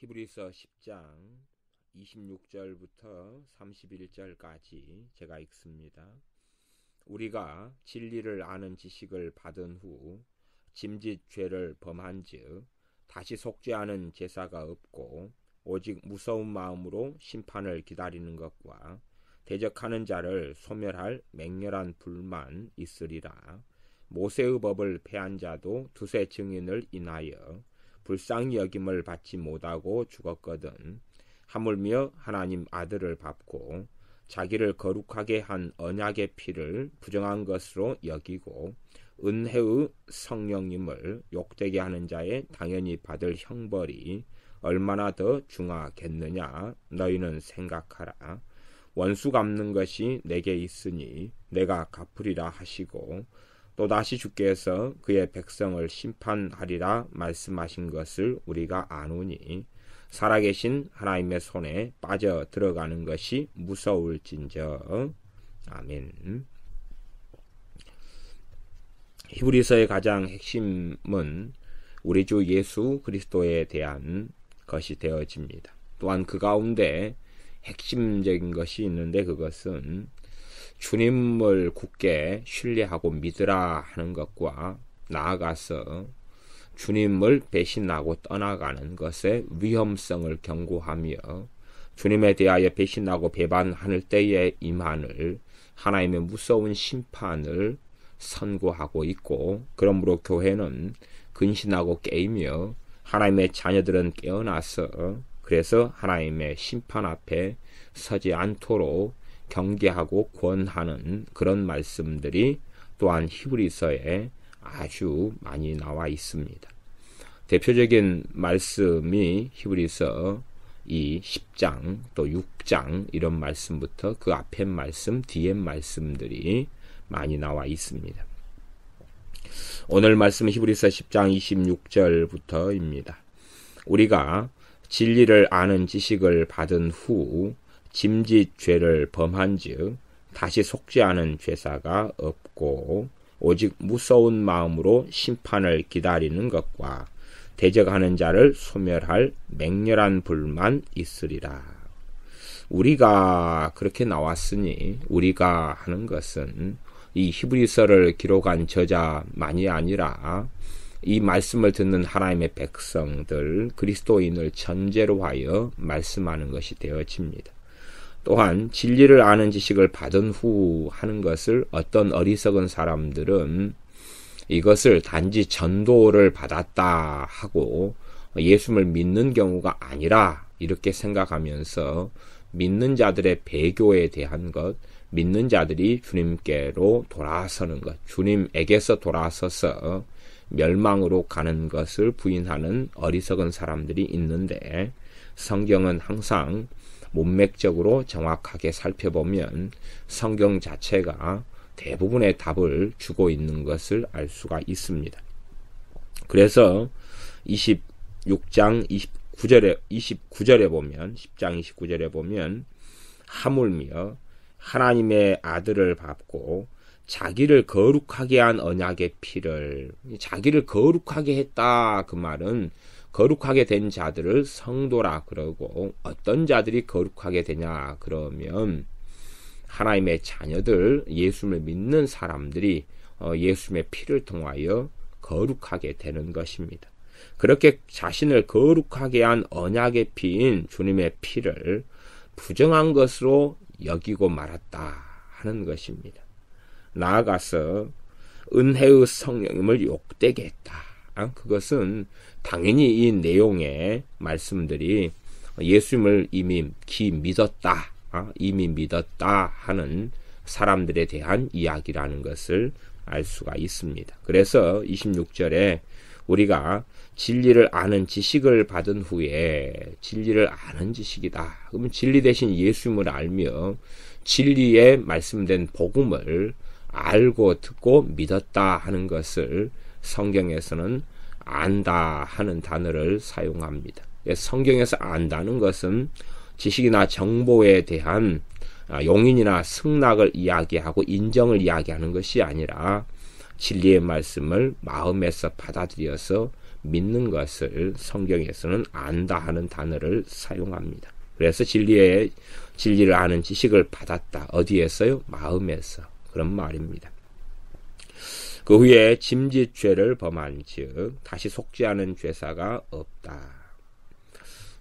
히브리서 10장 26절부터 31절까지 제가 읽습니다. 우리가 진리를 아는 지식을 받은 후 짐짓 죄를 범한즉 다시 속죄하는 제사가 없고 오직 무서운 마음으로 심판을 기다리는 것과 대적하는 자를 소멸할 맹렬한 불만 있으리라. 모세의 법을 폐한 자도 두세 증인을 인하여 불쌍히 여김을 받지 못하고 죽었거든. 하물며 하나님 아들을 밟고 자기를 거룩하게 한 언약의 피를 부정한 것으로 여기고 은혜의 성령님을 욕되게 하는 자의 당연히 받을 형벌이 얼마나 더 중하겠느냐 너희는 생각하라. 원수 갚는 것이 내게 있으니 내가 갚으리라 하시고 또다시 주께서 그의 백성을 심판하리라 말씀하신 것을 우리가 아노니 살아계신 하나님의 손에 빠져 들어가는 것이 무서울진저. 아멘. 히브리서의 가장 핵심은 우리 주 예수 그리스도에 대한 것이 되어집니다. 또한 그 가운데 핵심적인 것이 있는데 그것은 주님을 굳게 신뢰하고 믿으라 하는 것과 나아가서 주님을 배신하고 떠나가는 것의 위험성을 경고하며 주님에 대하여 배신하고 배반할 때에 임하는 하나님의 무서운 심판을 선고하고 있고, 그러므로 교회는 근신하고 깨이며 하나님의 자녀들은 깨어나서 그래서 하나님의 심판 앞에 서지 않도록 경계하고 권하는 그런 말씀들이 또한 히브리서에 아주 많이 나와 있습니다. 대표적인 말씀이 히브리서 이 10장 또 6장 이런 말씀부터 그 앞에 말씀 뒤에 말씀들이 많이 나와 있습니다. 오늘 말씀은 히브리서 10장 26절부터입니다. 우리가 진리를 아는 지식을 받은 후 짐짓 죄를 범한즉 다시 속죄하는 제사가 없고 오직 무서운 마음으로 심판을 기다리는 것과 대적하는 자를 소멸할 맹렬한 불만 있으리라. 우리가 그렇게 나왔으니 우리가 하는 것은 이 히브리서를 기록한 저자만이 아니라 이 말씀을 듣는 하나님의 백성들 그리스도인을 전제로 하여 말씀하는 것이 되어집니다. 또한 진리를 아는 지식을 받은 후 하는 것을 어떤 어리석은 사람들은 이것을 단지 전도를 받았다 하고 예수를 믿는 경우가 아니라 이렇게 생각하면서 믿는 자들의 배교에 대한 것, 믿는 자들이 주님께로 돌아서는 것, 주님에게서 돌아서서 멸망으로 가는 것을 부인하는 어리석은 사람들이 있는데 성경은 항상 문맥적으로 정확하게 살펴보면 성경 자체가 대부분의 답을 주고 있는 것을 알 수가 있습니다. 그래서 26장 29절에 보면 10장 29절에 보면 하물며 하나님의 아들을 밟고 자기를 거룩하게 한 언약의 피를, 자기를 거룩하게 했다 그 말은 거룩하게 된 자들을 성도라 그러고, 어떤 자들이 거룩하게 되냐 그러면 하나님의 자녀들, 예수를 믿는 사람들이 예수님의 피를 통하여 거룩하게 되는 것입니다. 그렇게 자신을 거룩하게 한 언약의 피인 주님의 피를 부정한 것으로 여기고 말았다 하는 것입니다. 나아가서 은혜의 성령님을 욕되게 했다. 그것은 당연히 이 내용의 말씀들이 예수님을 이미 믿었다 하는 사람들에 대한 이야기라는 것을 알 수가 있습니다. 그래서 26절에 우리가 진리를 아는 지식을 받은 후에, 진리를 아는 지식이다. 그러면 진리 대신 예수님을 알며 진리에 말씀된 복음을 알고 듣고 믿었다 하는 것을 성경에서는 안다 하는 단어를 사용합니다. 성경에서 안다는 것은 지식이나 정보에 대한 용인이나 승낙을 이야기하고 인정을 이야기하는 것이 아니라 진리의 말씀을 마음에서 받아들여서 믿는 것을 성경에서는 안다 하는 단어를 사용합니다. 그래서 진리를 아는 지식을 받았다. 어디에서요? 마음에서. 그런 말입니다. 그 후에 짐짓죄를 범한 즉 다시 속지 않은 죄사가 없다.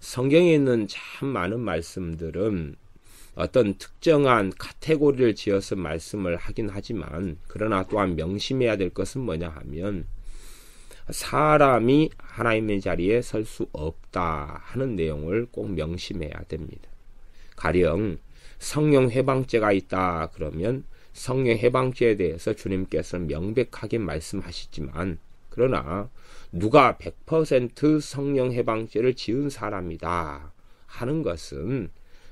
성경에 있는 참 많은 말씀들은 어떤 특정한 카테고리를 지어서 말씀을 하긴 하지만 그러나 또한 명심해야 될 것은 뭐냐 하면 사람이 하나님의 자리에 설 수 없다 하는 내용을 꼭 명심해야 됩니다. 가령 성령 해방죄가 있다 그러면 성령 해방죄에 대해서 주님께서는 명백하게 말씀하시지만 그러나 누가 100% 성령 해방죄를 지은 사람이다 하는 것은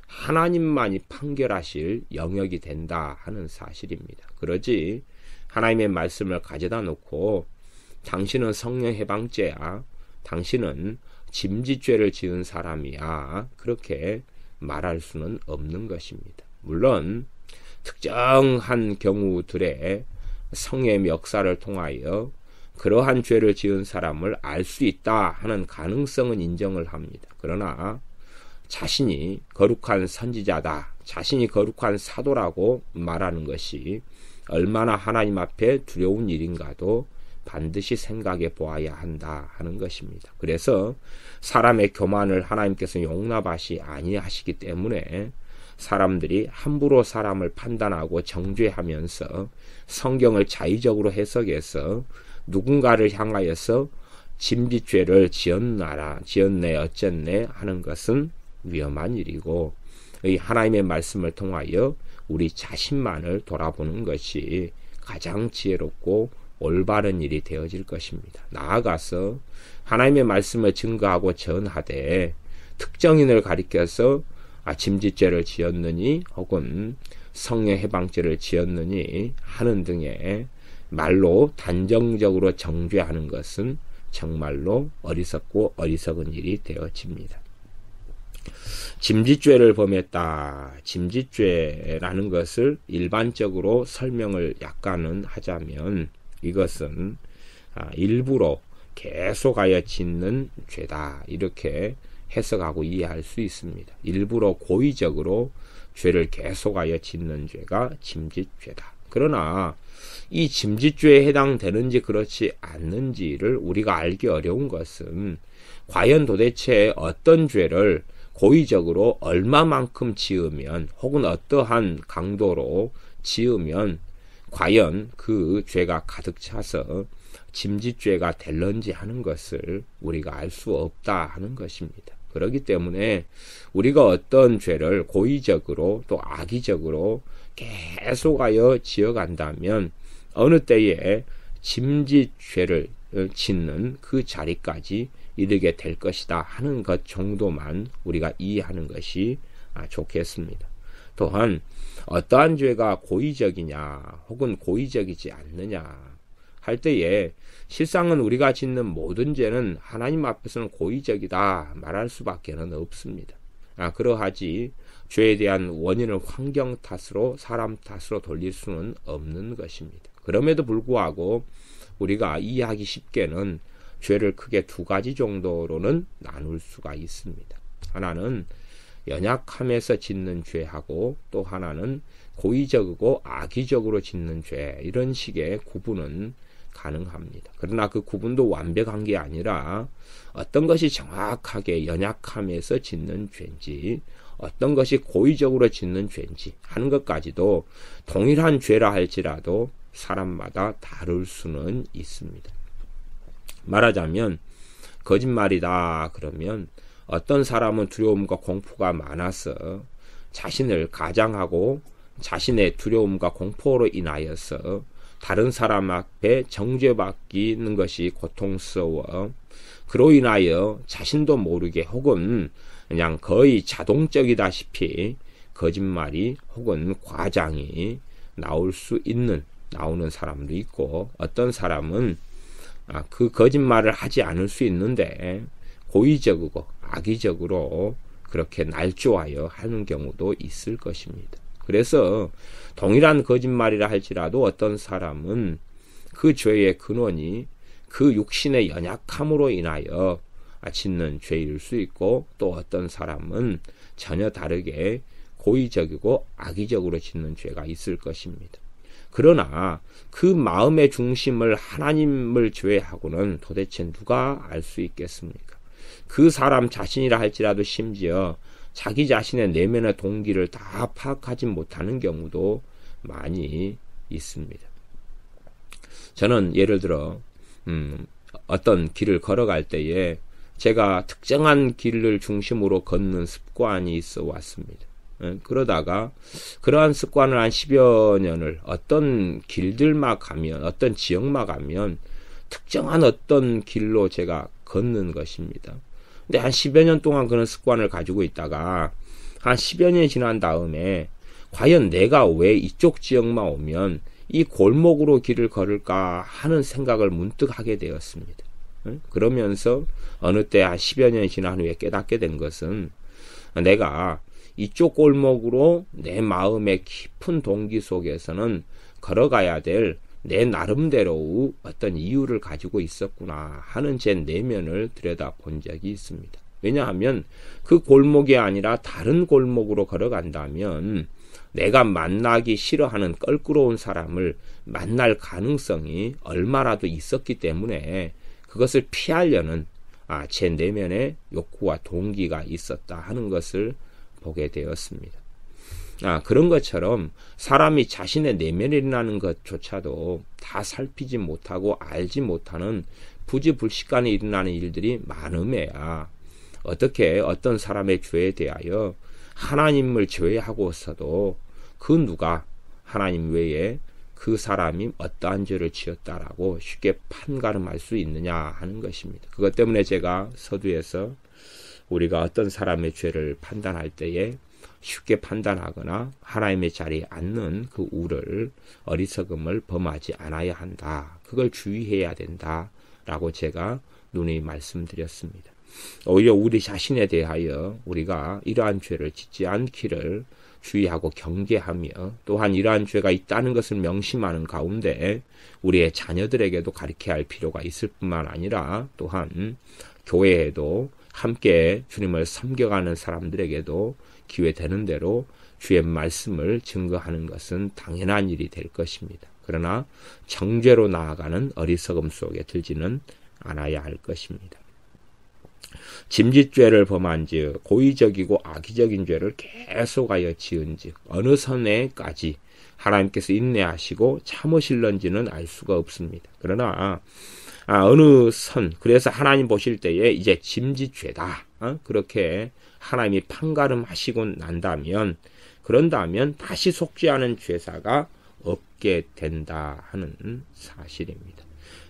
하나님만이 판결하실 영역이 된다 하는 사실입니다. 그러지 하나님의 말씀을 가져다 놓고 당신은 성령 해방죄야, 당신은 짐짓죄를 지은 사람이야 그렇게 말할 수는 없는 것입니다. 물론 특정한 경우들의 성의 역사를 통하여 그러한 죄를 지은 사람을 알 수 있다 하는 가능성은 인정을 합니다. 그러나 자신이 거룩한 선지자다, 자신이 거룩한 사도라고 말하는 것이 얼마나 하나님 앞에 두려운 일인가도 반드시 생각해 보아야 한다 하는 것입니다. 그래서 사람의 교만을 하나님께서 용납하시 아니하시기 때문에 사람들이 함부로 사람을 판단하고 정죄하면서 성경을 자의적으로 해석해서 누군가를 향하여서 짐짓죄를 지었네 어쨌네 하는 것은 위험한 일이고 이 하나님의 말씀을 통하여 우리 자신만을 돌아보는 것이 가장 지혜롭고 올바른 일이 되어질 것입니다. 나아가서 하나님의 말씀을 증거하고 전하되 특정인을 가리켜서 짐짓죄를 지었느니 혹은 성령 해방죄를 지었느니 하는 등의 말로 단정적으로 정죄하는 것은 정말로 어리석고 어리석은 일이 되어집니다. 짐짓죄를 범했다. 짐짓죄라는 것을 일반적으로 설명을 약간은 하자면 이것은 일부러 계속하여 짓는 죄다 이렇게 해석하고 이해할 수 있습니다. 일부러 고의적으로 죄를 계속하여 짓는 죄가 짐짓죄다. 그러나 이 짐짓죄에 해당되는지 그렇지 않는지를 우리가 알기 어려운 것은 과연 도대체 어떤 죄를 고의적으로 얼마만큼 지으면 혹은 어떠한 강도로 지으면 과연 그 죄가 가득 차서 짐짓죄가 될런지 하는 것을 우리가 알 수 없다 하는 것입니다. 그렇기 때문에 우리가 어떤 죄를 고의적으로 또 악의적으로 계속하여 지어간다면 어느 때에 짐짓죄를 짓는 그 자리까지 이르게 될 것이다 하는 것 정도만 우리가 이해하는 것이 좋겠습니다. 또한 어떠한 죄가 고의적이냐 혹은 고의적이지 않느냐 할 때에 실상은 우리가 짓는 모든 죄는 하나님 앞에서는 고의적이다 말할 수밖에 없습니다. 그러하지 죄에 대한 원인을 환경 탓으로 사람 탓으로 돌릴 수는 없는 것입니다. 그럼에도 불구하고 우리가 이해하기 쉽게는 죄를 크게 두 가지 정도로는 나눌 수가 있습니다. 하나는 연약함에서 짓는 죄하고 또 하나는 고의적이고 악의적으로 짓는 죄 이런 식의 구분은 가능합니다. 그러나 그 구분도 완벽한 게 아니라 어떤 것이 정확하게 연약함에서 짓는 죄인지 어떤 것이 고의적으로 짓는 죄인지 하는 것까지도 동일한 죄라 할지라도 사람마다 다를 수는 있습니다. 말하자면 거짓말이다 그러면 어떤 사람은 두려움과 공포가 많아서 자신을 가장하고 자신의 두려움과 공포로 인하여서 다른 사람 앞에 정죄받기는 것이 고통스러워 그로 인하여 자신도 모르게 혹은 그냥 거의 자동적이다시피 거짓말이 혹은 과장이 나오는 사람도 있고 어떤 사람은 그 거짓말을 하지 않을 수 있는데 고의적이고 악의적으로 그렇게 날조하여 하는 경우도 있을 것입니다. 그래서 동일한 거짓말이라 할지라도 어떤 사람은 그 죄의 근원이 그 육신의 연약함으로 인하여 짓는 죄일 수 있고, 또 어떤 사람은 전혀 다르게 고의적이고 악의적으로 짓는 죄가 있을 것입니다. 그러나 그 마음의 중심을 하나님을 제외하고는 도대체 누가 알 수 있겠습니까? 그 사람 자신이라 할지라도 심지어 자기 자신의 내면의 동기를 다 파악하지 못하는 경우도 많이 있습니다. 저는 예를 들어 어떤 길을 걸어갈 때에 제가 특정한 길을 중심으로 걷는 습관이 있어 왔습니다. 그러다가 그러한 습관을 한 10여 년을 어떤 길들만 가면, 어떤 지역만 가면 특정한 어떤 길로 제가 걷는 것입니다. 근데 한 10여 년 동안 그런 습관을 가지고 있다가 한 10여 년이 지난 다음에 과연 내가 왜 이쪽 지역만 오면 이 골목으로 길을 걸을까 하는 생각을 문득 하게 되었습니다. 그러면서 어느 때 한 10여 년이 지난 후에 깨닫게 된 것은 내가 이쪽 골목으로 내 마음의 깊은 동기 속에서는 걸어가야 될 내 나름대로 어떤 이유를 가지고 있었구나 하는 제 내면을 들여다본 적이 있습니다. 왜냐하면 그 골목이 아니라 다른 골목으로 걸어간다면 내가 만나기 싫어하는 껄끄러운 사람을 만날 가능성이 얼마라도 있었기 때문에 그것을 피하려는 제 내면의 욕구와 동기가 있었다 하는 것을 보게 되었습니다. 그런 것처럼 사람이 자신의 내면에 일어나는 것조차도 다 살피지 못하고 알지 못하는 부지불식간에 일어나는 일들이 많음에야 어떻게 어떤 사람의 죄에 대하여 하나님을 제외하고서도 그 누가 하나님 외에 그 사람이 어떠한 죄를 지었다라고 쉽게 판가름할 수 있느냐 하는 것입니다. 그것 때문에 제가 서두에서 우리가 어떤 사람의 죄를 판단할 때에 쉽게 판단하거나 하나님의 자리에 앉는 그 우를, 어리석음을 범하지 않아야 한다. 그걸 주의해야 된다라고 제가 누누이 말씀드렸습니다. 오히려 우리 자신에 대하여 우리가 이러한 죄를 짓지 않기를 주의하고 경계하며, 또한 이러한 죄가 있다는 것을 명심하는 가운데 우리의 자녀들에게도 가르쳐야 할 필요가 있을 뿐만 아니라, 또한 교회에도 함께 주님을 섬겨가는 사람들에게도 기회 되는 대로 주의 말씀을 증거하는 것은 당연한 일이 될 것입니다. 그러나 정죄로 나아가는 어리석음 속에 들지는 않아야 할 것입니다. 짐짓죄를 범한즉 고의적이고 악의적인 죄를 계속하여 지은즉 어느 선에까지 하나님께서 인내하시고 참으실런지는 알 수가 없습니다. 그러나 어느 선, 그래서 하나님 보실 때에 이제 짐짓죄다, 그렇게 하나님이 판가름하시고 난다면, 그런다면 다시 속지 않은 죄사가 없게 된다 하는 사실입니다.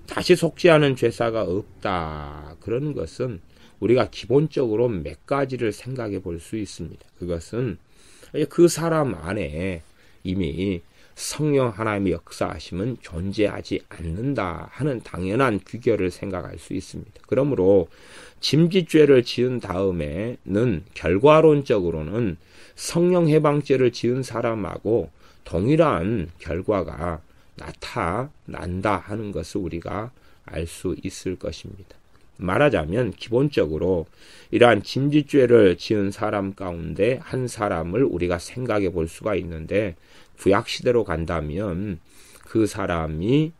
다시 속지 않은 죄사가 없다, 그런 것은 우리가 기본적으로 몇 가지를 생각해 볼 수 있습니다. 그것은 그 사람 안에 이미 성령 하나님의 역사하심은 존재하지 않는다 하는 당연한 규결을 생각할 수 있습니다. 그러므로 짐짓죄를 지은 다음에는 결과론적으로는 성령 해방죄를 지은 사람하고 동일한 결과가 나타난다 하는 것을 우리가 알 수 있을 것입니다. 말하자면 기본적으로 이러한 짐짓죄를 지은 사람 가운데 한 사람을 우리가 생각해 볼 수가 있는데, 구약시대로 간다면 그 사람이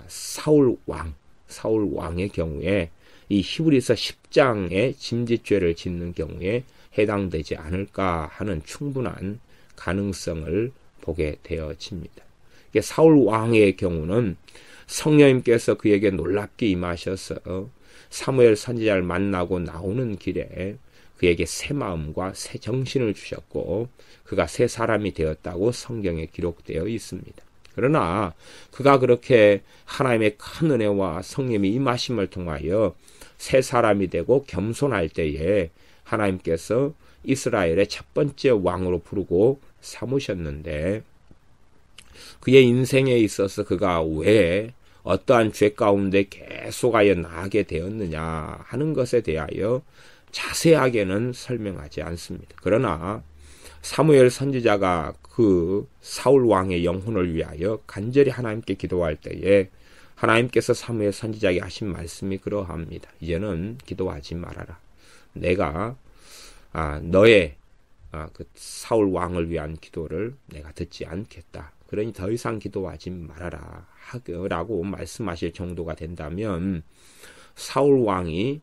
사울 왕의 경우에 이 히브리서 10장의 짐짓죄를 짓는 경우에 해당되지 않을까 하는 충분한 가능성을 보게 되어집니다. 사울 왕의 경우는 성령님께서 그에게 놀랍게 임하셔서 사무엘 선지자를 만나고 나오는 길에 그에게 새 마음과 새 정신을 주셨고 그가 새 사람이 되었다고 성경에 기록되어 있습니다. 그러나 그가 그렇게 하나님의 큰 은혜와 성령의 임하심을 통하여 새 사람이 되고 겸손할 때에 하나님께서 이스라엘의 첫 번째 왕으로 부르고 삼으셨는데, 그의 인생에 있어서 그가 왜 어떠한 죄 가운데 계속하여 나아가게 되었느냐 하는 것에 대하여 자세하게는 설명하지 않습니다. 그러나 사무엘 선지자가 그 사울 왕의 영혼을 위하여 간절히 하나님께 기도할 때에 하나님께서 사무엘 선지자에게 하신 말씀이 그러합니다. 이제는 기도하지 말아라. 내가 너의 그 사울 왕을 위한 기도를 내가 듣지 않겠다. 그러니 더 이상 기도하지 말아라 라고 말씀하실 정도가 된다면 사울 왕이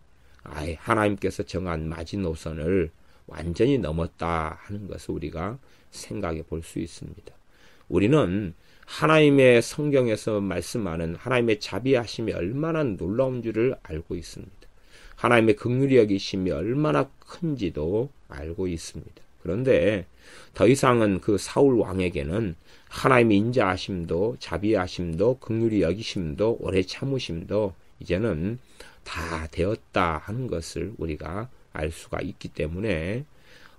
하나님께서 정한 마지노선을 완전히 넘었다 하는 것을 우리가 생각해 볼 수 있습니다. 우리는 하나님의 성경에서 말씀하는 하나님의 자비하심이 얼마나 놀라운 줄을 알고 있습니다. 하나님의 긍휼히 여기심이 얼마나 큰지도 알고 있습니다. 그런데 더 이상은 그 사울 왕에게는 하나님의 인자하심도 자비하심도 긍휼히 여기심도 오래 참으심도 이제는 다 되었다 하는 것을 우리가 알 수가 있기 때문에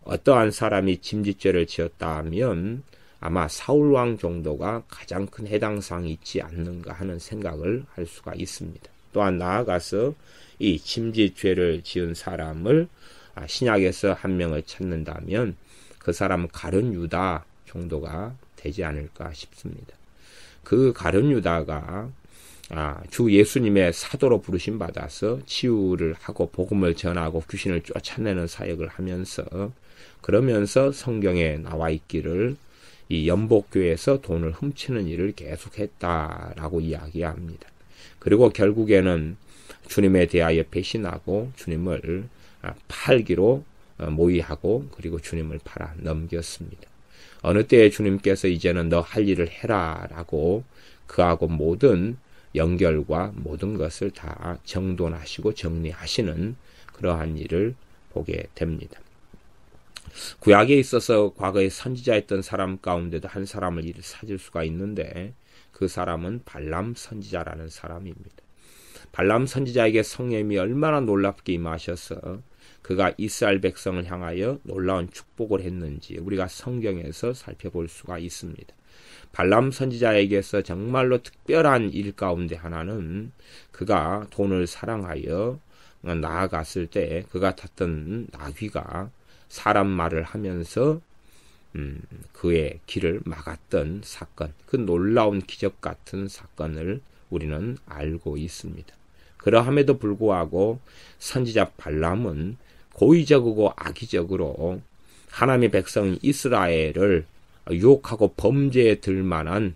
어떠한 사람이 짐짓죄를 지었다 하면 아마 사울 왕 정도가 가장 큰 해당사항이 있지 않는가 하는 생각을 할 수가 있습니다. 또한 나아가서 이 짐짓죄를 지은 사람을 신약에서 한 명을 찾는다면 그 사람은 가룟 유다 정도가 되지 않을까 싶습니다. 그 가룟 유다가 주 예수님의 사도로 부르심 받아서 치유를 하고 복음을 전하고 귀신을 쫓아내는 사역을 하면서 그러면서 성경에 나와 있기를 이 연복교에서 돈을 훔치는 일을 계속했다라고 이야기합니다. 그리고 결국에는 주님에 대하여 배신하고 주님을 팔기로 모의하고 그리고 주님을 팔아 넘겼습니다. 어느 때에 주님께서 이제는 너 할 일을 해라 라고 그하고 모든 연결과 모든 것을 다 정돈하시고 정리하시는 그러한 일을 보게 됩니다. 구약에 있어서 과거에 선지자였던 사람 가운데도 한 사람을 찾을 수가 있는데 그 사람은 발람 선지자라는 사람입니다. 발람 선지자에게 성령이 얼마나 놀랍게 임하셔서 그가 이스라엘 백성을 향하여 놀라운 축복을 했는지 우리가 성경에서 살펴볼 수가 있습니다. 발람 선지자에게서 정말로 특별한 일 가운데 하나는 그가 돈을 사랑하여 나아갔을 때 그가 탔던 나귀가 사람 말을 하면서 그의 길을 막았던 사건, 그 놀라운 기적 같은 사건을 우리는 알고 있습니다. 그러함에도 불구하고 선지자 발람은 고의적이고 악의적으로 하나님의 백성 이스라엘을 유혹하고 범죄에 들 만한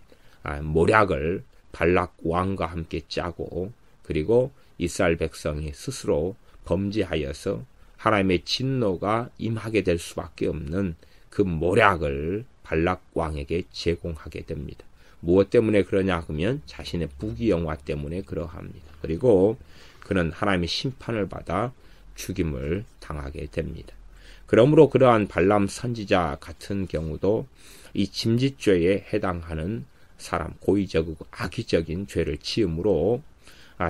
모략을 발락 왕과 함께 짜고 그리고 이스라엘 백성이 스스로 범죄하여서 하나님의 진노가 임하게 될 수밖에 없는 그 모략을 발락 왕에게 제공하게 됩니다. 무엇 때문에 그러냐 하면 자신의 부귀영화 때문에 그러합니다. 그리고 그는 하나님의 심판을 받아 죽임을 당하게 됩니다. 그러므로 그러한 발람 선지자 같은 경우도 이 짐짓죄에 해당하는 사람, 고의적이고 악의적인 죄를 지음으로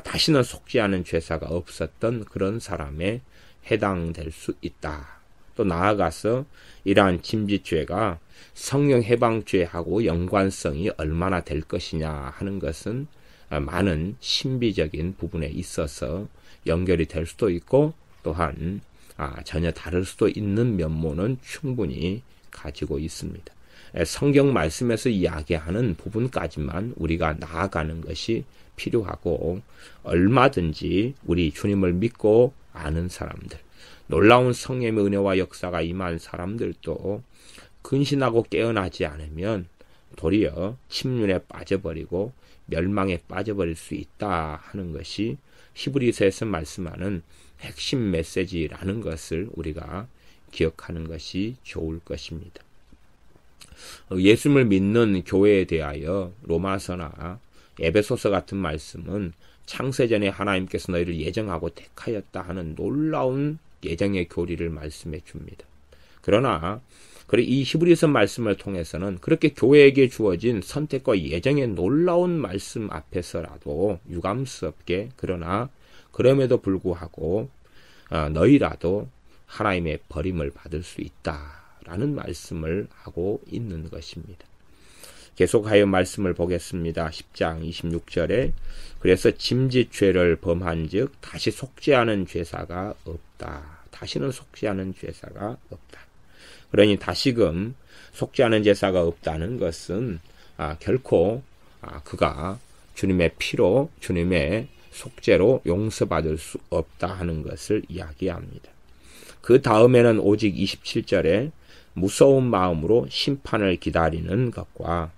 다시는 속지 않은 죄사가 없었던 그런 사람에 해당될 수 있다. 또 나아가서 이러한 짐짓죄가 성령 해방죄하고 연관성이 얼마나 될 것이냐 하는 것은 많은 신비적인 부분에 있어서 연결이 될 수도 있고 또한 전혀 다를 수도 있는 면모는 충분히 가지고 있습니다. 성경 말씀에서 이야기하는 부분까지만 우리가 나아가는 것이 필요하고 얼마든지 우리 주님을 믿고 아는 사람들, 놀라운 성령의 은혜와 역사가 임한 사람들도 근신하고 깨어나지 않으면 도리어 침륜에 빠져버리고 멸망에 빠져버릴 수 있다 하는 것이 히브리서에서 말씀하는 핵심 메시지라는 것을 우리가 기억하는 것이 좋을 것입니다. 예수님을 믿는 교회에 대하여 로마서나 에베소서 같은 말씀은 창세전에 하나님께서 너희를 예정하고 택하였다 하는 놀라운 예정의 교리를 말씀해 줍니다. 그러나 이 히브리서 말씀을 통해서는 그렇게 교회에게 주어진 선택과 예정의 놀라운 말씀 앞에서라도 유감스럽게 그러나 그럼에도 불구하고 너희라도 하나님의 버림을 받을 수 있다라는 말씀을 하고 있는 것입니다. 계속하여 말씀을 보겠습니다. 10장 26절에 그래서 짐짓죄를 범한즉 다시 속죄하는 죄사가 없다. 다시는 속죄하는 죄사가 없다. 그러니 다시금 속죄하는 제사가 없다는 것은 결코 그가 주님의 피로, 주님의 속죄로 용서받을 수 없다 하는 것을 이야기합니다. 그 다음에는 오직 27절에 무서운 마음으로 심판을 기다리는 것과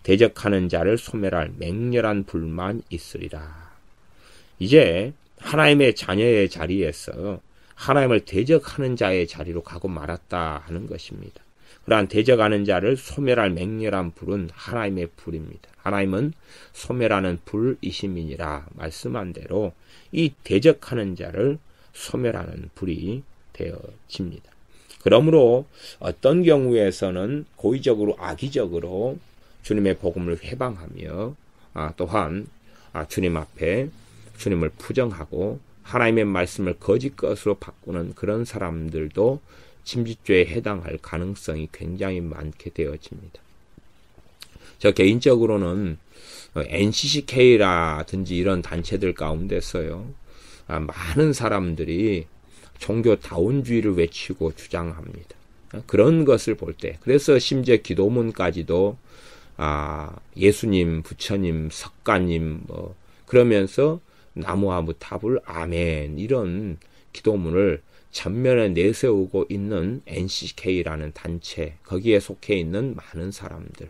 대적하는 자를 소멸할 맹렬한 불만 있으리라. 이제 하나님의 자녀의 자리에서 하나님을 대적하는 자의 자리로 가고 말았다 하는 것입니다. 그러한 대적하는 자를 소멸할 맹렬한 불은 하나님의 불입니다. 하나님은 소멸하는 불이심이니라 말씀한 대로 이 대적하는 자를 소멸하는 불이 되어집니다. 그러므로 어떤 경우에서는 고의적으로 악의적으로 주님의 복음을 회방하며 또한 주님 앞에 주님을 부정하고 하나님의 말씀을 거짓 것으로 바꾸는 그런 사람들도 침짓죄에 해당할 가능성이 굉장히 많게 되어집니다. 저 개인적으로는 NCCK라든지 이런 단체들 가운데서요, 많은 사람들이 종교다운주의를 외치고 주장합니다. 그런 것을 볼 때, 그래서 심지어 기도문까지도 예수님, 부처님, 석가님 그러면서 나무아무탑을 아멘 이런 기도문을 전면에 내세우고 있는 NCK라는 단체, 거기에 속해 있는 많은 사람들,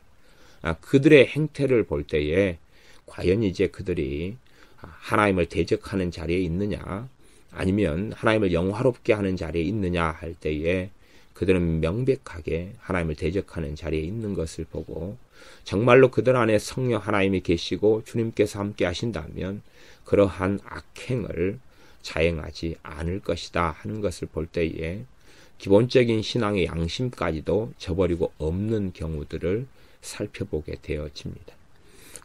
그들의 행태를 볼 때에 과연 이제 그들이 하나님을 대적하는 자리에 있느냐, 아니면 하나님을 영화롭게 하는 자리에 있느냐 할 때에 그들은 명백하게 하나님을 대적하는 자리에 있는 것을 보고, 정말로 그들 안에 성령 하나님이 계시고 주님께서 함께 하신다면 그러한 악행을 자행하지 않을 것이다 하는 것을 볼 때에 기본적인 신앙의 양심까지도 저버리고 없는 경우들을 살펴보게 되어집니다.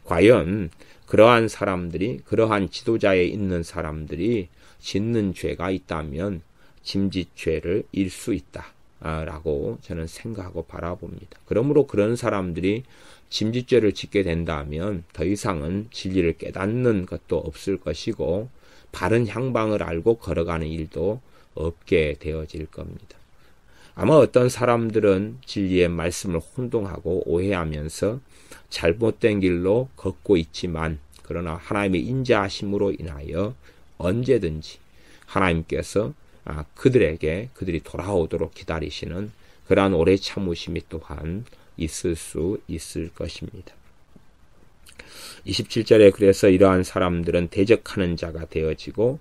과연 그러한 사람들이, 그러한 지도자에 있는 사람들이 짓는 죄가 있다면 짐짓죄를 일 수 있다 라고 저는 생각하고 바라봅니다. 그러므로 그런 사람들이 짐짓죄를 짓게 된다면 더 이상은 진리를 깨닫는 것도 없을 것이고 바른 향방을 알고 걸어가는 일도 없게 되어질 겁니다. 아마 어떤 사람들은 진리의 말씀을 혼동하고 오해하면서 잘못된 길로 걷고 있지만, 그러나 하나님의 인자하심으로 인하여 언제든지 하나님께서 그들이 돌아오도록 기다리시는 그러한 오래 참으심이 또한 있을 수 있을 것입니다. 27절에 그래서 이러한 사람들은 대적하는 자가 되어지고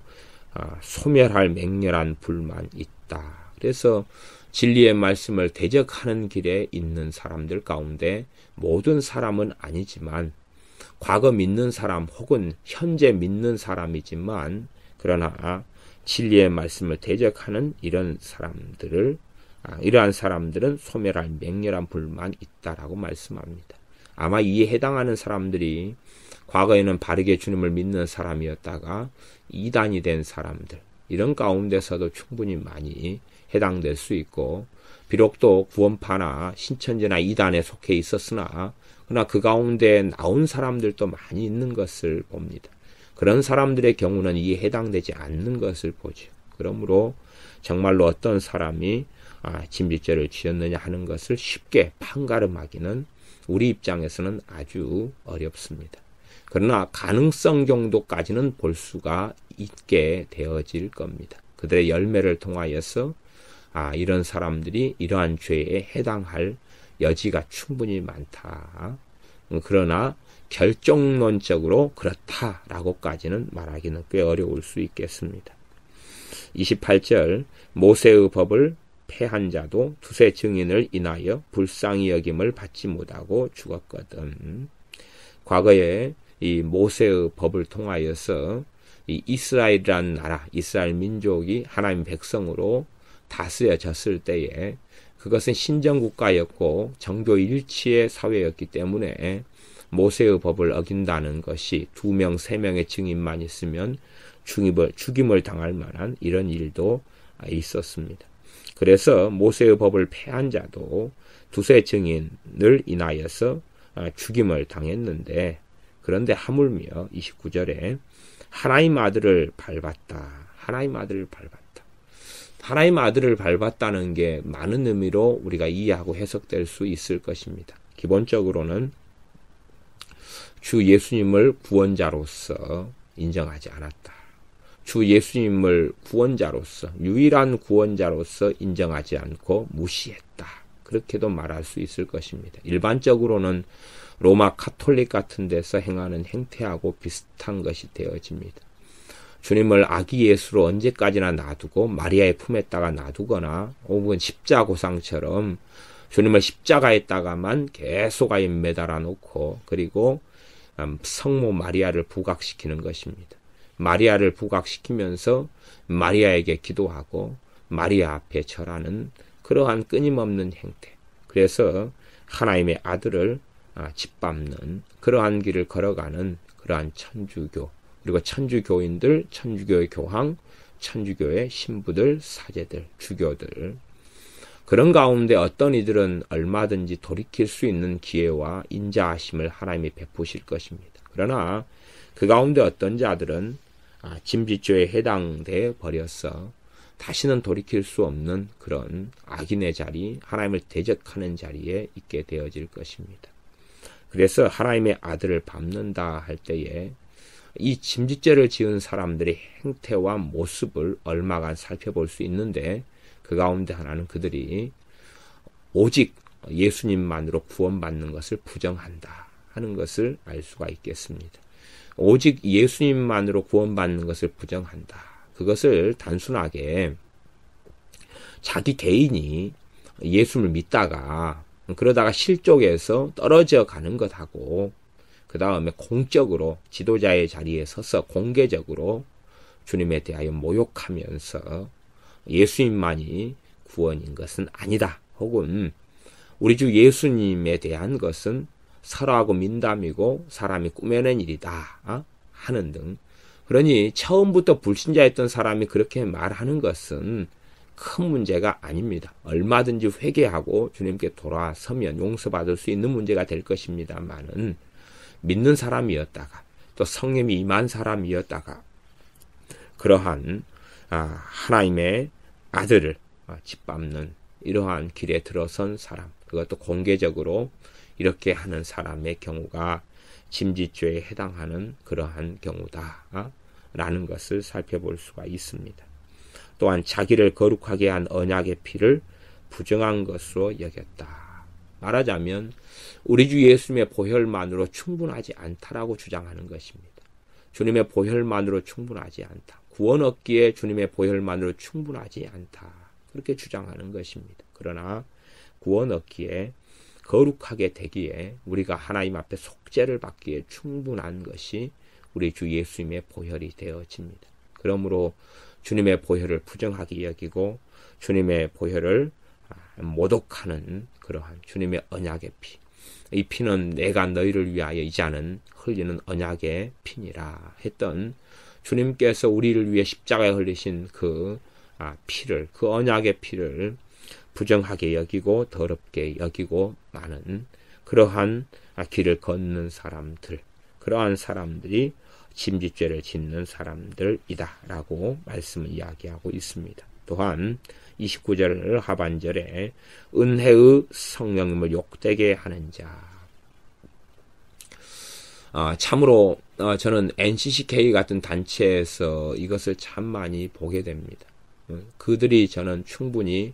소멸할 맹렬한 불만 있다. 그래서 진리의 말씀을 대적하는 길에 있는 사람들 가운데 모든 사람은 아니지만 과거 믿는 사람 혹은 현재 믿는 사람이지만 그러나 진리의 말씀을 대적하는 이러한 사람들은 소멸할 맹렬한 불만 있다라고 말씀합니다. 아마 이에 해당하는 사람들이 과거에는 바르게 주님을 믿는 사람이었다가 이단이 된 사람들, 이런 가운데서도 충분히 많이 해당될 수 있고, 비록 또 구원파나 신천지나 이단에 속해 있었으나 그러나 그 가운데 나온 사람들도 많이 있는 것을 봅니다. 그런 사람들의 경우는 이에 해당되지 않는 것을 보죠. 그러므로 정말로 어떤 사람이 짐짓죄를 지었느냐 하는 것을 쉽게 판가름하기는 우리 입장에서는 아주 어렵습니다. 그러나 가능성 정도까지는 볼 수가 있게 되어질 겁니다. 그들의 열매를 통하여서 이런 사람들이 이러한 죄에 해당할 여지가 충분히 많다. 그러나 결정론적으로 그렇다라고까지는 말하기는 꽤 어려울 수 있겠습니다. 28절 모세의 법을 패한 자도 두세 증인을 인하여 불쌍히 여김을 받지 못하고 죽었거든. 과거에 이 모세의 법을 통하여서 이 이스라엘이라는 나라, 이스라엘 민족이 하나님 백성으로 다스려졌을 때에 그것은 신정국가였고 정교 일치의 사회였기 때문에 모세의 법을 어긴다는 것이 2명, 3명의 증인만 있으면 죽임을 당할 만한 이런 일도 있었습니다. 그래서 모세의 법을 패한 자도 두세 증인을 인하여서 죽임을 당했는데, 그런데 하물며 29절에 하나님 아들을 밟았다. 하나님 아들을 밟았다. 하나님 아들을 밟았다는 게 많은 의미로 우리가 이해하고 해석될 수 있을 것입니다. 기본적으로는 주 예수님을 구원자로서 인정하지 않았다. 주 예수님을 구원자로서, 유일한 구원자로서 인정하지 않고 무시했다. 그렇게도 말할 수 있을 것입니다. 일반적으로는 로마 카톨릭 같은 데서 행하는 행태하고 비슷한 것이 되어집니다. 주님을 아기 예수로 언제까지나 놔두고 마리아의 품에다가 놔두거나 혹은 십자고상처럼 주님을 십자가에다가만 계속 매달아 놓고 그리고 성모 마리아를 부각시키는 것입니다. 마리아를 부각시키면서 마리아에게 기도하고 마리아 앞에 절하는 그러한 끊임없는 행태. 그래서 하나님의 아들을 짓밟는 그러한 길을 걸어가는 그러한 천주교, 그리고 천주교인들, 천주교의 교황, 천주교의 신부들, 사제들, 주교들, 그런 가운데 어떤 이들은 얼마든지 돌이킬 수 있는 기회와 인자하심을 하나님이 베푸실 것입니다. 그러나 그 가운데 어떤 자들은 짐짓죄에 해당되어 버려서 다시는 돌이킬 수 없는 그런 악인의 자리, 하나님을 대적하는 자리에 있게 되어질 것입니다. 그래서 하나님의 아들을 밟는다 할 때에 이 짐짓죄를 지은 사람들의 행태와 모습을 얼마간 살펴볼 수 있는데 그 가운데 하나는 그들이 오직 예수님만으로 구원받는 것을 부정한다 하는 것을 알 수가 있겠습니다. 오직 예수님만으로 구원받는 것을 부정한다. 그것을 단순하게 자기 개인이 예수를 믿다가 그러다가 실족해서 떨어져 가는 것하고 그 다음에 공적으로 지도자의 자리에 서서 공개적으로 주님에 대하여 모욕하면서 예수님만이 구원인 것은 아니다. 혹은 우리 주 예수님에 대한 것은 설화하고 민담이고 사람이 꾸며낸 일이다 하는 등, 그러니 처음부터 불신자였던 사람이 그렇게 말하는 것은 큰 문제가 아닙니다. 얼마든지 회개하고 주님께 돌아서면 용서받을 수 있는 문제가 될 것입니다만은 믿는 사람이었다가 또 성령이 임한 사람이었다가 그러한 하나님의 아들을 짓밟는 이러한 길에 들어선 사람, 그것도 공개적으로 이렇게 하는 사람의 경우가 짐짓죄에 해당하는 그러한 경우다 라는 것을 살펴볼 수가 있습니다. 또한 자기를 거룩하게 한 언약의 피를 부정한 것으로 여겼다. 말하자면 우리 주 예수님의 보혈만으로 충분하지 않다라고 주장하는 것입니다. 주님의 보혈만으로 충분하지 않다. 구원 얻기에 주님의 보혈만으로 충분하지 않다. 그렇게 주장하는 것입니다. 그러나 구원 얻기에 거룩하게 되기에 우리가 하나님 앞에 속죄를 받기에 충분한 것이 우리 주 예수님의 보혈이 되어집니다. 그러므로 주님의 보혈을 부정하게 여기고 주님의 보혈을 모독하는 그러한 주님의 언약의 피, 이 피는 내가 너희를 위하여 이제는 흘리는 언약의 피니라 했던 주님께서 우리를 위해 십자가에 흘리신 그 피를, 그 언약의 피를 부정하게 여기고 더럽게 여기고 많은 그러한 길을 걷는 사람들, 그러한 사람들이 짐짓죄를 짓는 사람들이다 라고 말씀을 이야기하고 있습니다. 또한 29절 하반절에 은혜의 성령님을 욕되게 하는 자. 참으로 저는 NCCK 같은 단체에서 이것을 참 많이 보게 됩니다. 그들이 저는 충분히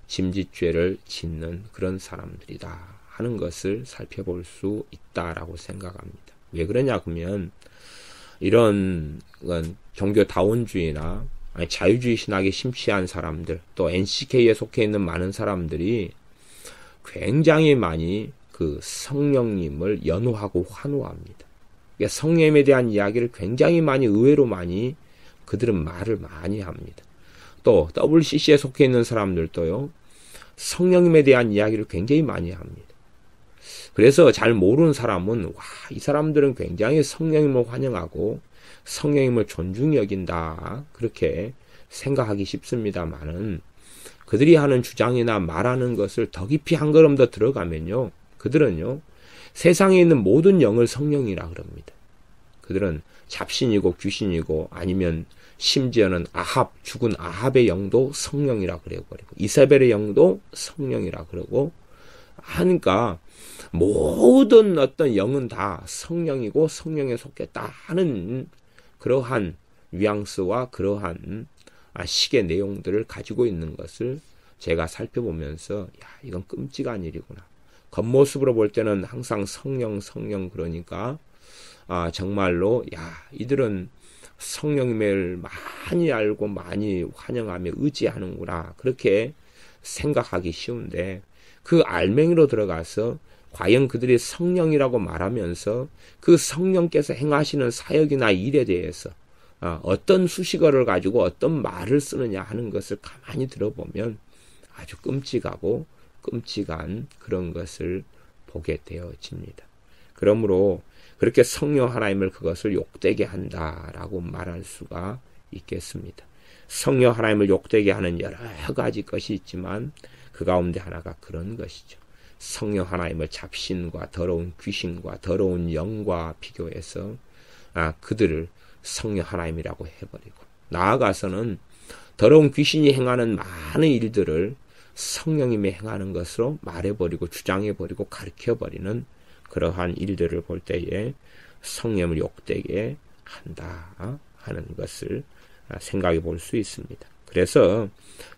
짐짓죄를 짓는 그런 사람들이다 하는 것을 살펴볼 수 있다라고 생각합니다. 왜 그러냐 그러면 이런 종교다원주의나 자유주의 신학에 심취한 사람들, 또 NCK에 속해 있는 많은 사람들이 굉장히 많이 그 성령님을 연호하고 환호합니다. 그러니까 성령님에 대한 이야기를 굉장히 많이, 의외로 많이 그들은 말을 많이 합니다. 또 WCC에 속해 있는 사람들도요, 성령님에 대한 이야기를 굉장히 많이 합니다. 그래서 잘 모르는 사람은 이 사람들은 굉장히 성령님을 환영하고 성령님을 존중히 여긴다 그렇게 생각하기 쉽습니다만은 그들이 하는 주장이나 말하는 것을 더 깊이 한 걸음 더 들어가면요, 그들은요 세상에 있는 모든 영을 성령이라 그럽니다. 그들은 잡신이고 귀신이고 아니면 심지어는 죽은 아합의 영도 성령이라 그래버리고 이세벨의 영도 성령이라 그러고 하니까 모든 어떤 영은 다 성령이고 성령에 속했다 하는 그러한 뉘앙스와 그러한 식의 내용들을 가지고 있는 것을 제가 살펴보면서 이건 끔찍한 일이구나. 겉모습으로 볼 때는 항상 성령 그러니까 정말로 이들은 성령님을 많이 알고 많이 환영하며 의지하는구나. 그렇게 생각하기 쉬운데 그 알맹이로 들어가서 과연 그들이 성령이라고 말하면서 그 성령께서 행하시는 사역이나 일에 대해서 어떤 수식어를 가지고 어떤 말을 쓰느냐 하는 것을 가만히 들어보면 아주 끔찍하고 끔찍한 그런 것을 보게 되어집니다. 그러므로 그렇게 성령 하나님을 그것을 욕되게 한다라고 말할 수가 있겠습니다. 성령 하나님을 욕되게 하는 여러 가지 것이 있지만 그 가운데 하나가 그런 것이죠. 성령 하나님을 잡신과 더러운 귀신과 더러운 영과 비교해서 그들을 성령 하나님이라고 해버리고 나아가서는 더러운 귀신이 행하는 많은 일들을 성령님이 행하는 것으로 말해버리고 주장해버리고 가르쳐버리는 그러한 일들을 볼 때에 성령을 욕되게 한다 하는 것을 생각해 볼 수 있습니다. 그래서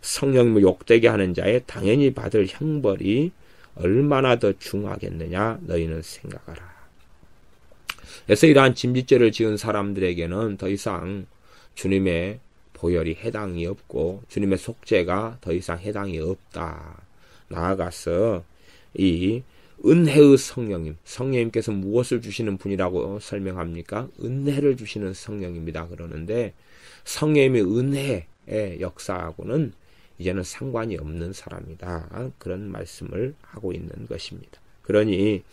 성령을 욕되게 하는 자의 당연히 받을 형벌이 얼마나 더 중하겠느냐 너희는 생각하라. 그래서 이러한 짐짓죄를 지은 사람들에게는 더 이상 주님의 보혈이 해당이 없고 주님의 속죄가 더 이상 해당이 없다. 나아가서 이 은혜의 성령님, 성령님께서 무엇을 주시는 분이라고 설명합니까? 은혜를 주시는 성령입니다. 그러는데 성령님의 은혜의 역사하고는 이제는 상관이 없는 사람이다. 그런 말씀을 하고 있는 것입니다. 그러니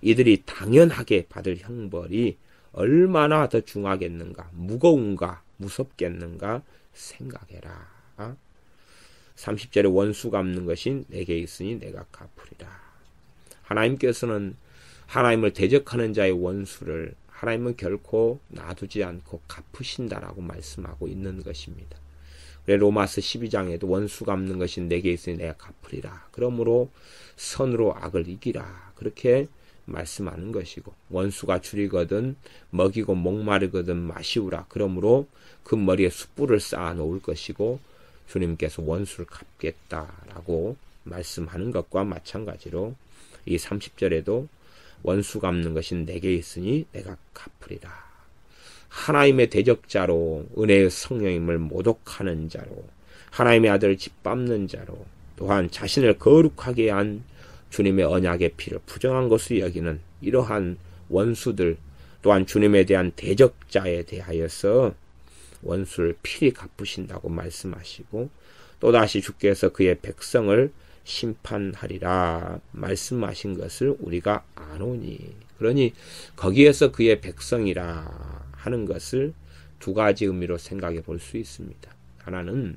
이들이 당연하게 받을 형벌이 얼마나 더 중하겠는가, 무거운가, 무섭겠는가 생각해라. 30절에 원수 갚는 것이 내게 있으니 내가 갚으리라. 하나님께서는 하나님을 대적하는 자의 원수를 하나님은 결코 놔두지 않고 갚으신다라고 말씀하고 있는 것입니다. 그래 로마서 12장에도 원수 갚는 것이 내게 있으니 내가 갚으리라. 그러므로 선으로 악을 이기라. 그렇게 말씀하는 것이고 원수가 줄이거든 먹이고 목마르거든 마시우라. 그러므로 그 머리에 숯불을 쌓아 놓을 것이고 주님께서 원수를 갚겠다라고 말씀하는 것과 마찬가지로 이 30절에도 원수 갚는 것이 내게 있으니 내가 갚으리라. 하나님의 대적자로 은혜의 성령님을 모독하는 자로 하나님의 아들을 짓밟는 자로 또한 자신을 거룩하게 한 주님의 언약의 피를 부정한 것으로 여기는 이러한 원수들 또한 주님에 대한 대적자에 대하여서 원수를 필히 갚으신다고 말씀하시고 또다시 주께서 그의 백성을 심판하리라 말씀하신 것을 우리가 아노니. 그러니 거기에서 그의 백성이라 하는 것을 두 가지 의미로 생각해 볼 수 있습니다. 하나는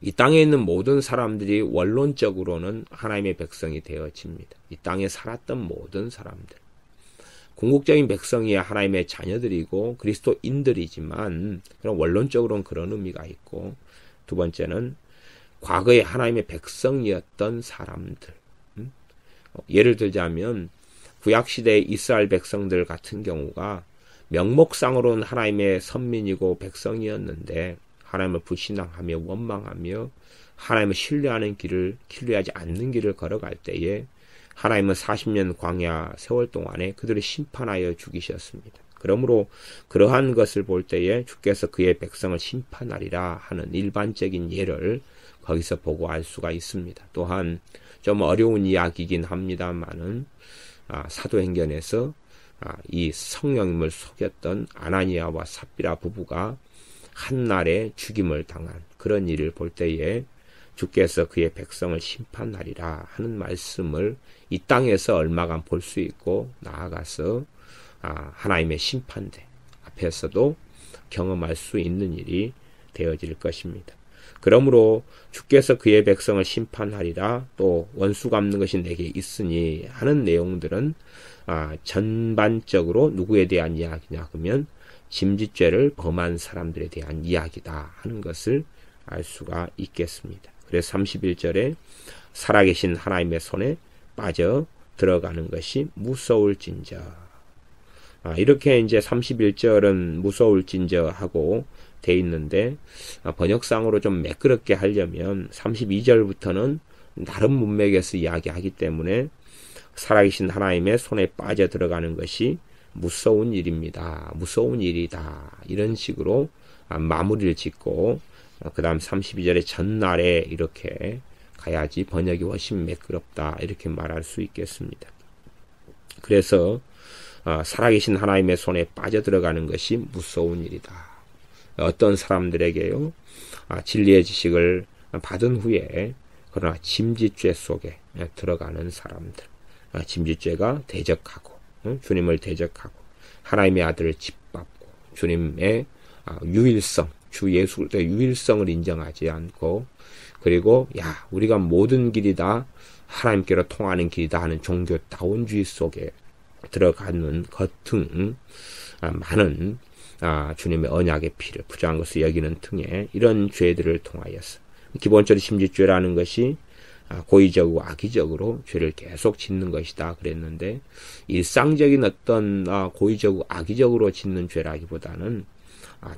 이 땅에 있는 모든 사람들이 원론적으로는 하나님의 백성이 되어집니다. 이 땅에 살았던 모든 사람들. 궁극적인 백성이야 하나님의 자녀들이고 그리스도인들이지만 그런 원론적으로는 그런 의미가 있고 두 번째는 과거에 하나님의 백성이었던 사람들. 예를 들자면 구약시대의 이스라엘 백성들 같은 경우가 명목상으로는 하나님의 선민이고 백성이었는데 하나님을 불신앙하며 원망하며 하나님을 신뢰하는 길을 신뢰하지 않는 길을 걸어갈 때에 하나님은 40년 광야 세월 동안에 그들을 심판하여 죽이셨습니다. 그러므로 그러한 것을 볼 때에 주께서 그의 백성을 심판하리라 하는 일반적인 예를 거기서 보고 알 수가 있습니다. 또한 좀 어려운 이야기이긴 합니다만은 사도행전에서 이 성령님을 속였던 아나니아와 삽비라 부부가 한날에 죽임을 당한 그런 일을 볼 때에 주께서 그의 백성을 심판하리라 하는 말씀을 이 땅에서 얼마간 볼 수 있고 나아가서 하나님의 심판대 앞에서도 경험할 수 있는 일이 되어질 것입니다. 그러므로 주께서 그의 백성을 심판하리라 또 원수 갚는 것이 내게 있으니 하는 내용들은 전반적으로 누구에 대한 이야기냐 하면 짐짓죄를 범한 사람들에 대한 이야기다 하는 것을 알 수가 있겠습니다. 그래서 31절에 살아계신 하나님의 손에 빠져 들어가는 것이 무서울진저. 이렇게 이제 31절은 무서울진저 하고 돼 있는데, 번역상으로 좀 매끄럽게 하려면 32절부터는 다른 문맥에서 이야기하기 때문에 살아계신 하나님의 손에 빠져 들어가는 것이 무서운 일입니다. 무서운 일이다. 이런 식으로 마무리를 짓고, 그 다음 32절의 전날에 이렇게 가야지 번역이 훨씬 매끄럽다. 이렇게 말할 수 있겠습니다. 그래서 살아계신 하나님의 손에 빠져들어가는 것이 무서운 일이다. 어떤 사람들에게요, 진리의 지식을 받은 후에 그러나 짐짓죄 속에 들어가는 사람들, 짐짓죄가 대적하고, 주님을 대적하고 하나님의 아들을 짓밟고 주님의 유일성, 주 예수 그리스도의 유일성을 인정하지 않고, 그리고 우리가 모든 길이 다 하나님께로 통하는 길이다 하는 종교다운주의 속에 들어가는 것 등 많은 주님의 언약의 피를 부정한 것을 여기는 등의 이런 죄들을 통하여서, 기본적으로 심짓죄라는 것이 고의적이고 악의적으로 죄를 계속 짓는 것이다 그랬는데, 일상적인 어떤 고의적이고 악의적으로 짓는 죄라기보다는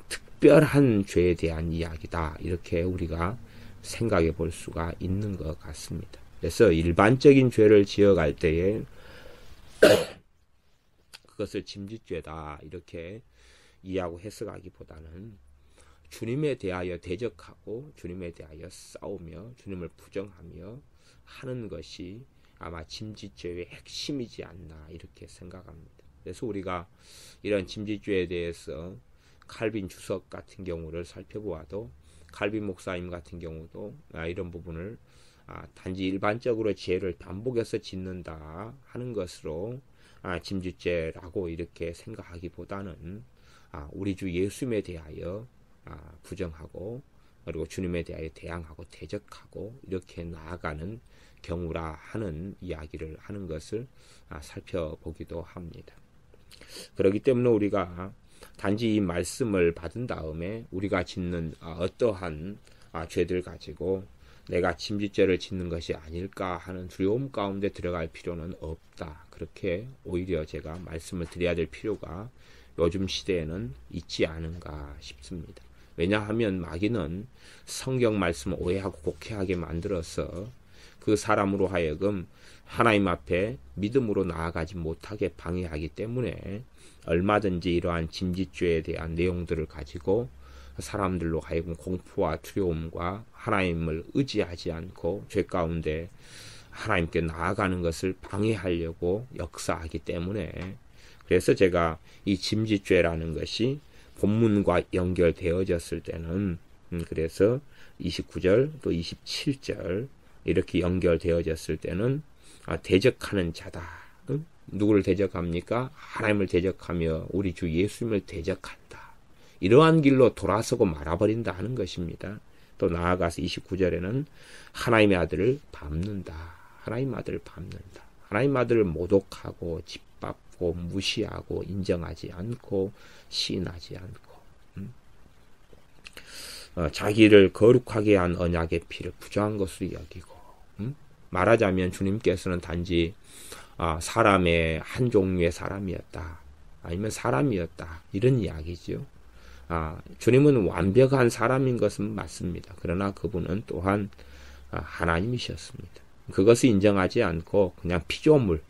특별한 죄에 대한 이야기다, 이렇게 우리가 생각해 볼 수가 있는 것 같습니다. 그래서 일반적인 죄를 지어갈 때에 그것을 짐짓죄다 이렇게 이해하고 해석하기보다는 주님에 대하여 대적하고 주님에 대하여 싸우며 주님을 부정하며 하는 것이 아마 짐짓죄의 핵심이지 않나 이렇게 생각합니다. 그래서 우리가 이런 짐짓죄에 대해서 칼빈 주석 같은 경우를 살펴보아도, 칼빈 목사님 같은 경우도 이런 부분을 단지 일반적으로 죄를 반복해서 짓는다 하는 것으로 짐짓죄라고 이렇게 생각하기보다는 우리 주 예수님에 대하여 부정하고 그리고 주님에 대하여 대항하고 대적하고 이렇게 나아가는 경우라 하는 이야기를 하는 것을 살펴보기도 합니다. 그렇기 때문에 우리가 단지 이 말씀을 받은 다음에 우리가 짓는 어떠한 죄들 가지고 내가 짐짓죄를 짓는 것이 아닐까 하는 두려움 가운데 들어갈 필요는 없다. 그렇게 오히려 제가 말씀을 드려야 될 필요가 요즘 시대에는 있지 않은가 싶습니다. 왜냐하면 마귀는 성경 말씀을 오해하고 곡해하게 만들어서 그 사람으로 하여금 하나님 앞에 믿음으로 나아가지 못하게 방해하기 때문에 얼마든지 이러한 짐짓죄에 대한 내용들을 가지고 사람들로 하여금 공포와 두려움과 하나님을 의지하지 않고 죄 가운데 하나님께 나아가는 것을 방해하려고 역사하기 때문에, 그래서 제가 이 짐짓죄라는 것이 본문과 연결되어졌을 때는 그래서 29절 또 27절 이렇게 연결되어졌을 때는 대적하는 자다. 누구를 대적합니까? 하나님을 대적하며 우리 주 예수님을 대적한다. 이러한 길로 돌아서고 말아버린다 하는 것입니다. 또 나아가서 29절에는 하나님의 아들을 밟는다. 하나님 아들을 밟는다. 하나님 아들을 모독하고 짓밟고 무시하고 인정하지 않고 시인하지 않고 자기를 거룩하게 한 언약의 피를 부정한 것으로 여기고, 말하자면 주님께서는 단지 사람의 한 종류의 사람이었다. 아니면 사람이었다. 이런 이야기죠. 주님은 완벽한 사람인 것은 맞습니다. 그러나 그분은 또한 하나님이셨습니다. 그것을 인정하지 않고 그냥 피조물,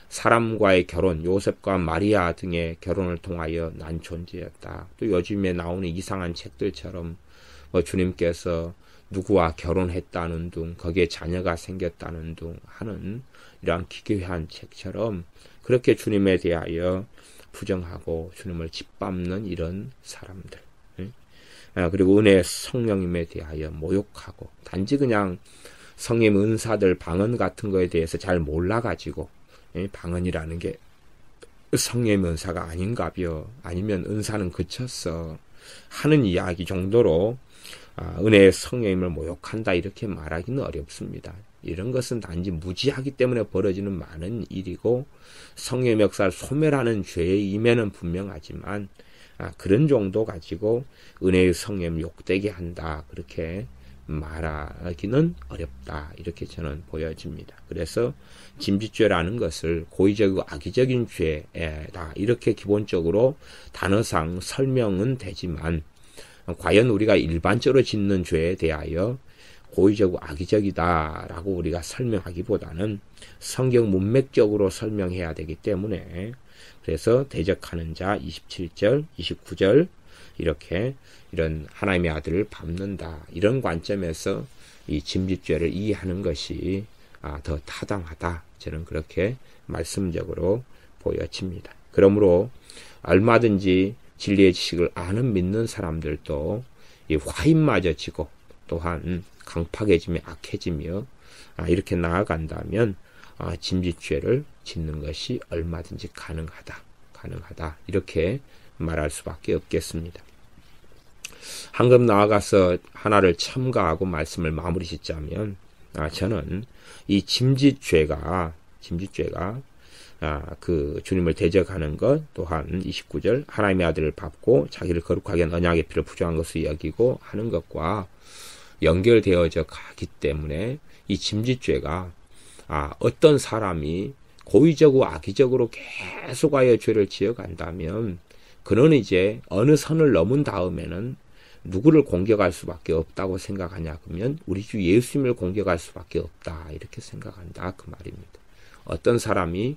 사람과의 결혼, 요셉과 마리아 등의 결혼을 통하여 난 존재였다. 또 요즘에 나오는 이상한 책들처럼 주님께서 누구와 결혼했다는 등 거기에 자녀가 생겼다는 등 하는 이러한 기괴한 책처럼 그렇게 주님에 대하여 부정하고 주님을 짓밟는 이런 사람들, 그리고 은혜의 성령님에 대하여 모욕하고 단지 그냥 성령 은사들 방언 같은 거에 대해서 잘 몰라가지고 방언이라는 게 성령 은사가 아닌가벼, 아니면 은사는 그쳤어 하는 이야기 정도로 은혜의 성령님을 모욕한다 이렇게 말하기는 어렵습니다. 이런 것은 단지 무지하기 때문에 벌어지는 많은 일이고 성령의 역사를 소멸하는 죄의 임에는 분명하지만 그런 정도 가지고 은혜의 성령을 욕되게 한다 그렇게 말하기는 어렵다. 이렇게 저는 보여집니다. 그래서 짐짓죄라는 것을 고의적이고 악의적인 죄다. 이렇게 기본적으로 단어상 설명은 되지만 과연 우리가 일반적으로 짓는 죄에 대하여 고의적이고 악의적이다라고 우리가 설명하기보다는 성경 문맥적으로 설명해야 되기 때문에 그래서 대적하는 자 27절, 29절 이렇게 이런 하나님의 아들을 밟는다. 이런 관점에서 이 짐짓죄를 이해하는 것이 더 타당하다. 저는 그렇게 말씀적으로 보여집니다. 그러므로 얼마든지 진리의 지식을 아는 믿는 사람들도 이 화인마저 지고 또한 강팍해지며 악해지며 이렇게 나아간다면 짐짓죄를 짓는 것이 얼마든지 가능하다. 이렇게 말할 수밖에 없겠습니다. 한급 나아가서 하나를 첨가하고 말씀을 마무리 짓자면 저는 이 짐짓죄가 그 주님을 대적하는 것 또한 29절 하나님의 아들을 밟고 자기를 거룩하게 한 언약의 피를 부정한 것을 여기고 하는 것과 연결되어져 가기 때문에 이 짐짓죄가 어떤 사람이 고의적으로 악의적으로 계속하여 죄를 지어간다면 그는 이제 어느 선을 넘은 다음에는 누구를 공격할 수밖에 없다고 생각하냐 그러면 우리 주 예수님을 공격할 수밖에 없다 이렇게 생각한다 그 말입니다. 어떤 사람이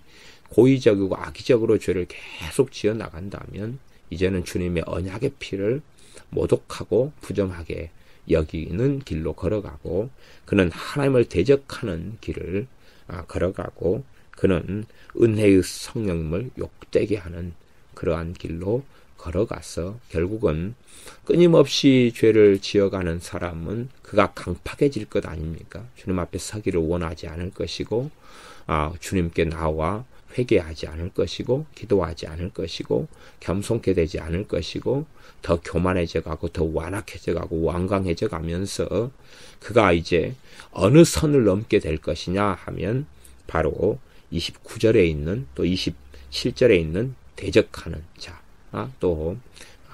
고의적이고 악의적으로 죄를 계속 지어 나간다면 이제는 주님의 언약의 피를 모독하고 부정하게 여기는 길로 걸어가고 그는 하나님을 대적하는 길을 걸어가고 그는 은혜의 성령님을 욕되게 하는 그러한 길로 걸어가서 결국은 끊임없이 죄를 지어가는 사람은 그가 강팍해질 것 아닙니까? 주님 앞에 서기를 원하지 않을 것이고 주님께 나와 회개하지 않을 것이고 기도하지 않을 것이고 겸손케 되지 않을 것이고 더 교만해져 가고 더 완악해져 가고 완강해져 가면서 그가 이제 어느 선을 넘게 될 것이냐 하면 바로 29절에 있는 또 27절에 있는 대적하는 자, 또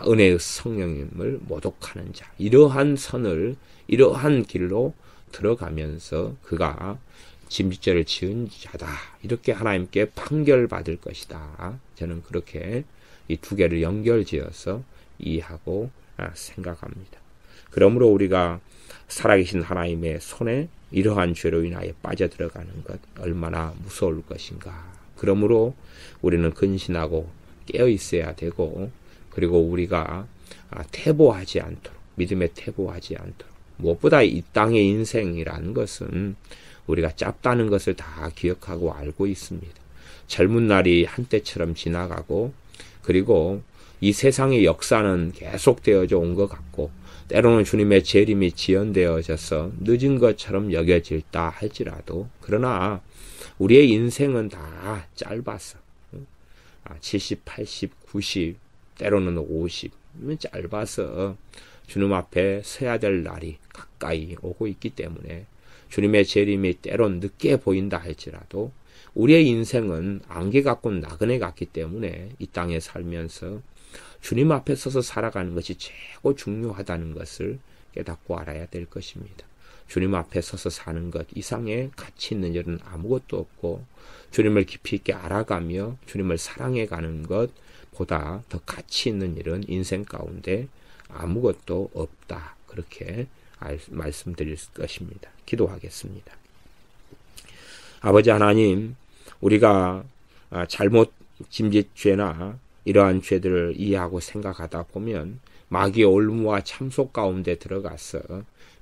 은혜의 성령님을 모독하는 자 이러한 선을 이러한 길로 들어가면서 그가 짐짓죄를 지은 자다. 이렇게 하나님께 판결받을 것이다. 저는 그렇게 이 두 개를 연결지어서 이해하고 생각합니다. 그러므로 우리가 살아계신 하나님의 손에 이러한 죄로 인하여 빠져들어가는 것 얼마나 무서울 것인가. 그러므로 우리는 근신하고 깨어 있어야 되고 그리고 우리가 퇴보하지 않도록 믿음에 퇴보하지 않도록 무엇보다 이 땅의 인생이라는 것은 우리가 짧다는 것을 다 기억하고 알고 있습니다. 젊은 날이 한때처럼 지나가고 그리고 이 세상의 역사는 계속되어져 온 것 같고 때로는 주님의 재림이 지연되어져서 늦은 것처럼 여겨질다 할지라도 그러나 우리의 인생은 다 짧아서 70, 80, 90 때로는 50 짧아서 주님 앞에 서야 될 날이 가까이 오고 있기 때문에 주님의 재림이 때론 늦게 보인다 할지라도 우리의 인생은 안개 같고 나그네 같기 때문에 이 땅에 살면서 주님 앞에 서서 살아가는 것이 최고 중요하다는 것을 깨닫고 알아야 될 것입니다. 주님 앞에 서서 사는 것 이상의 가치 있는 일은 아무것도 없고 주님을 깊이 있게 알아가며 주님을 사랑해가는 것보다 더 가치 있는 일은 인생 가운데 아무것도 없다. 그렇게 말씀드릴 것입니다. 기도하겠습니다. 아버지 하나님, 우리가 잘못 짐짓죄나 이러한 죄들을 이해하고 생각하다 보면 마귀의 올무와 참속 가운데 들어가서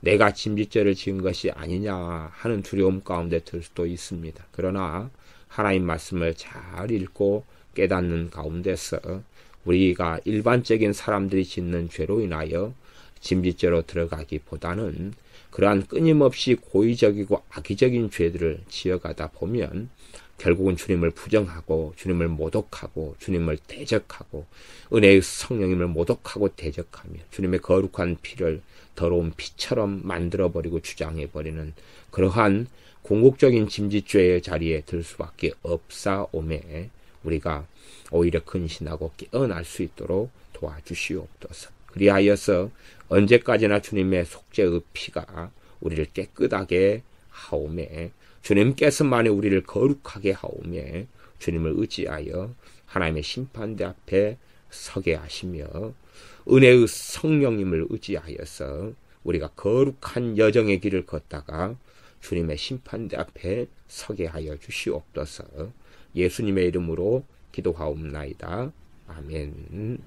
내가 짐짓죄를 지은 것이 아니냐 하는 두려움 가운데 들 수도 있습니다. 그러나 하나님 말씀을 잘 읽고 깨닫는 가운데서 우리가 일반적인 사람들이 짓는 죄로 인하여 짐짓죄로 들어가기보다는 그러한 끊임없이 고의적이고 악의적인 죄들을 지어가다 보면 결국은 주님을 부정하고 주님을 모독하고 주님을 대적하고 은혜의 성령님을 모독하고 대적하며 주님의 거룩한 피를 더러운 피처럼 만들어버리고 주장해버리는 그러한 궁극적인 짐짓죄의 자리에 들 수밖에 없사오매 우리가 오히려 근신하고 깨어날 수 있도록 도와주시옵소서. 그리하여서 언제까지나 주님의 속죄의 피가 우리를 깨끗하게 하오매 주님께서만이 우리를 거룩하게 하오매 주님을 의지하여 하나님의 심판대 앞에 서게 하시며 은혜의 성령님을 의지하여서 우리가 거룩한 여정의 길을 걷다가 주님의 심판대 앞에 서게 하여 주시옵소서. 예수님의 이름으로 기도하옵나이다. 아멘.